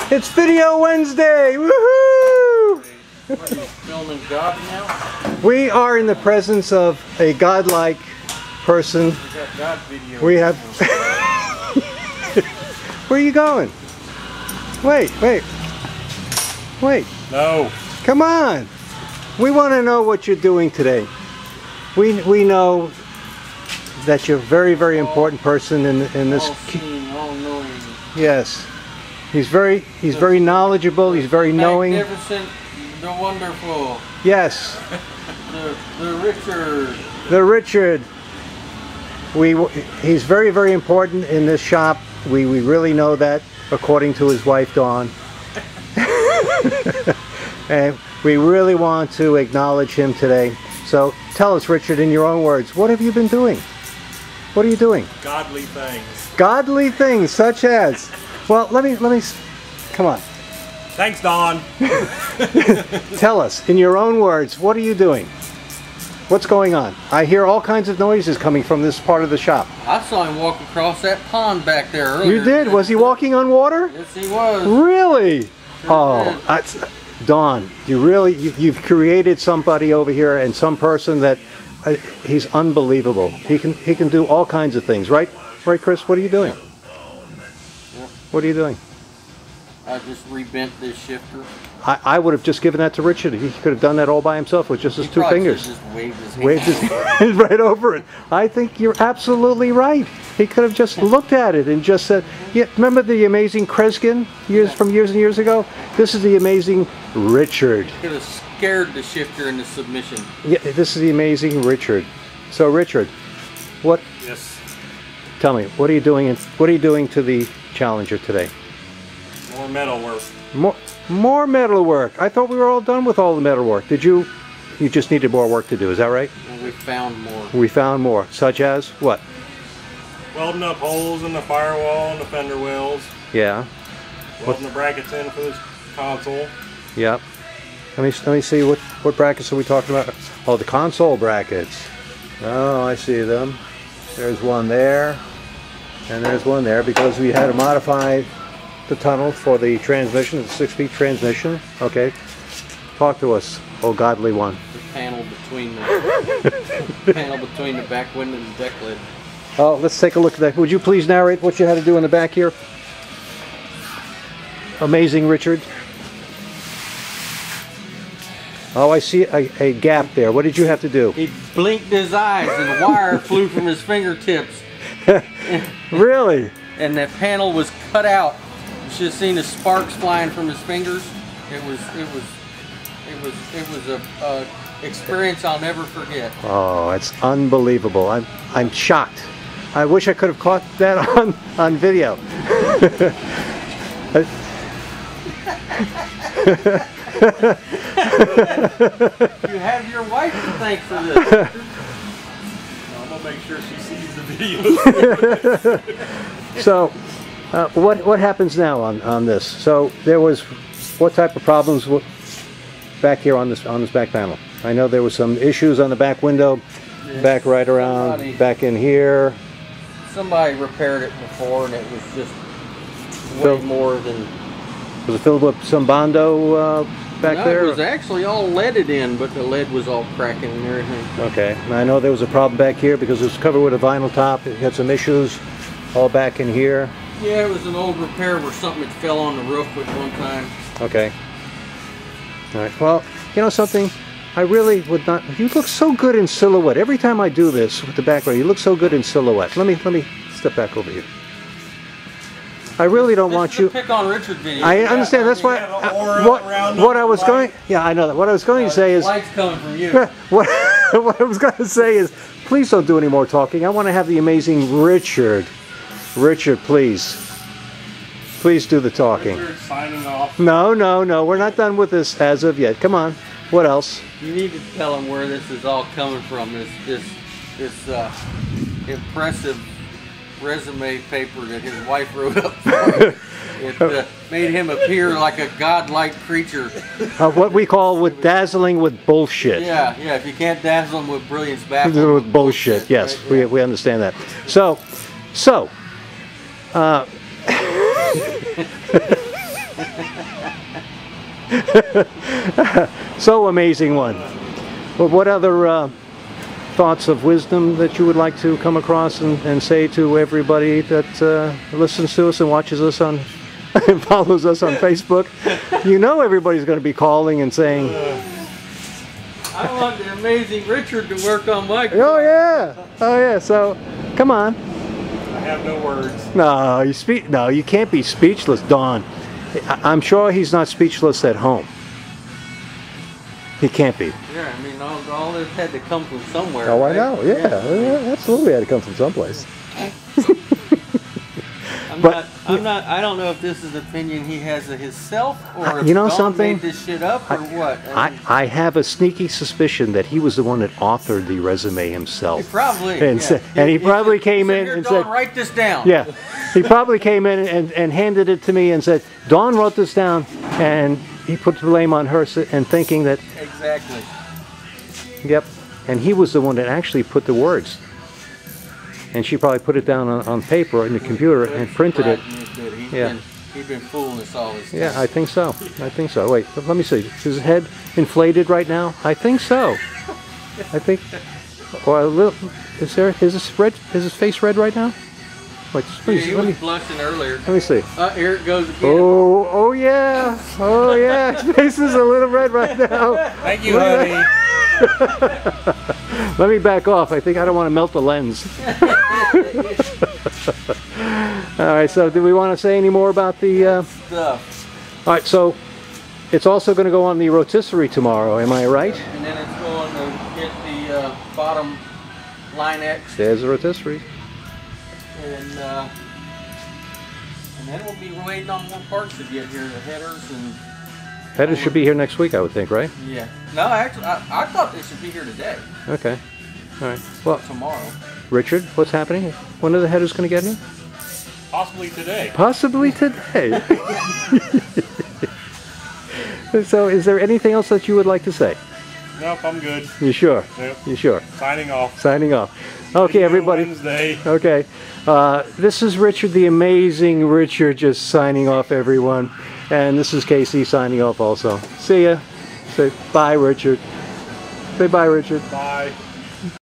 It's Video Wednesday! Woohoo! What, are you filming God now? We are in the presence of a godlike person. We got God video. We have... Where are you going? Wait. No. Come on! We want to know what you're doing today. We know that you're a very, very important person in this. All-seeing, all-knowing. Yes, he's very knowledgeable. He's very knowing. Magnificent, the wonderful. Yes. the Richard. The Richard. He's very, very important in this shop. We really know that, according to his wife Dawn. And we really want to acknowledge him today. So tell us, Richard, in your own words, what have you been doing? What are you doing? Godly things. Godly things, such as... Well, let me... Come on. Thanks, Don. Tell us, in your own words, what are you doing? What's going on? I hear all kinds of noises coming from this part of the shop. I saw him walk across that pond back there earlier. You did? Was he walking on water? Yes, he was. Really? Sure did. Dawn, you've created somebody over here and some person that he's unbelievable. He can do all kinds of things, right? Right, Chris? What are you doing? Yep. What are you doing? I just rebent this shifter. I would have just given that to Richard. He could have done that all by himself with just his two fingers. Just waved his Waved right over it. I think you're absolutely right. He could have just looked at it and just said, yeah, remember the amazing Kreskin from years and years ago? This is the amazing Richard. Could have scared the shifter into submission. Yeah, this is the amazing Richard. So Richard, what? Yes. Tell me, what are you doing? What are you doing to the Challenger today? More metal work. More metal work. I thought we were all done with all the metal work. Did you? You just needed more work to do. Is that right? Well, we found more. We found more, such as what? Welding up holes in the firewall and the fender wells. Yeah. Welding the brackets in for this console. Yep. Let me see what brackets are we talking about? Oh, the console brackets. Oh, I see them. There's one there, and there's one there because we had to modify the tunnel for the transmission, the 6-speed transmission. Okay. Talk to us, oh godly one. The panel between the panel between the back window and the deck lid. Oh, let's take a look at that. Would you please narrate what you had to do in the back here? Amazing, Richard. Oh, I see a gap there. What did you have to do? He blinked his eyes and the wire flew from his fingertips. Really? And that panel was cut out. You should have seen the sparks flying from his fingers. It was a experience I'll never forget. Oh, it's unbelievable. I'm shocked. I wish I could have caught that on video. You have your wife to thank for this. I'm gonna make sure she sees the video. So, what happens now on this? So there was what type of problems back here on this back panel? I know there was some issues on the back window, yes. Back right around, back in here. Somebody repaired it before, and it was just way more than. Was it filled with some Bondo back there? It was actually all leaded in, but the lead was all cracking and everything. Okay, and I know there was a problem back here because it was covered with a vinyl top. It had some issues all back in here. Yeah, it was an old repair where something had fell on the roof at one time. Okay. All right. Well, you know something? I really would not. You look so good in silhouette. Every time I do this with the background, you look so good in silhouette. Let me step back over here. I really don't want you. Pick on Richard video. I understand. That's why. What I was going. Yeah, I know that. What I was going to say is. Light's coming from you. What I was going to say is, please don't do any more talking. I want to have the amazing Richard. Richard, please. Please do the talking. Richard signing off. No, we're not done with this as of yet. Come on. What else? You need to tell him where this is all coming from. This impressive resume paper that his wife wrote up for him. It made him appear like a godlike creature. What we call dazzling with bullshit. Yeah. If you can't dazzle him with brilliance, baffle him with bullshit. Yes, right? we understand that. So So amazing one. Well, what other thoughts of wisdom that you would like to come across and say to everybody that listens to us and watches us on and follows us on Facebook? You know everybody's going to be calling and saying, I want the amazing Richard to work on my car. oh yeah, so come on. I have no words. No, you can't be speechless, Don. I'm sure he's not speechless at home. He can't be. Yeah, I mean, all this had to come from somewhere. Oh, right? I know. Yeah, absolutely had to come from someplace. I don't know if this is an opinion he has of himself or if You know Don something? made this shit up or what. I have a sneaky suspicion that he was the one that authored the resume himself. Probably. And, and he probably came in and said, write this down. yeah, he probably came in and handed it to me and said, Dawn wrote this down, and he put the blame on her and thinking that, Exactly. yep, and he was the one that actually put the words. And she probably put it down on paper in the computer and printed it. He's been fooling us all this time. Yeah, I think so. Wait, let me see. Is his head inflated right now? I think so. I think. Or a little. Is his face red right now? Wait, He was blushing earlier. let me see. Here it goes again. Oh yeah. His face is a little red right now. Thank you, honey. Let me back off. I think I don't want to melt the lens. All right. So, do we want to say any more about the Stuff. All right. So, it's also going to go on the rotisserie tomorrow. Am I right? And then it's going to hit the bottom line X. There's the rotisserie. And then we'll be waiting on more parts to get here, the headers and... Headers should be here next week, I would think, right? Yeah. No, actually, I thought they should be here today. Okay. All right. Well, Tomorrow. Richard, what's happening? When are the headers going to get here? Possibly today. Possibly today. So, is there anything else that you would like to say? Nope, I'm good. You sure? Yep. You sure? Signing off. Signing off. Okay, everybody. Wednesday. Okay. This is Richard, the amazing Richard, just signing off, everyone. And this is Casey signing off also. See ya. Say bye, Richard. Say bye, Richard. Bye.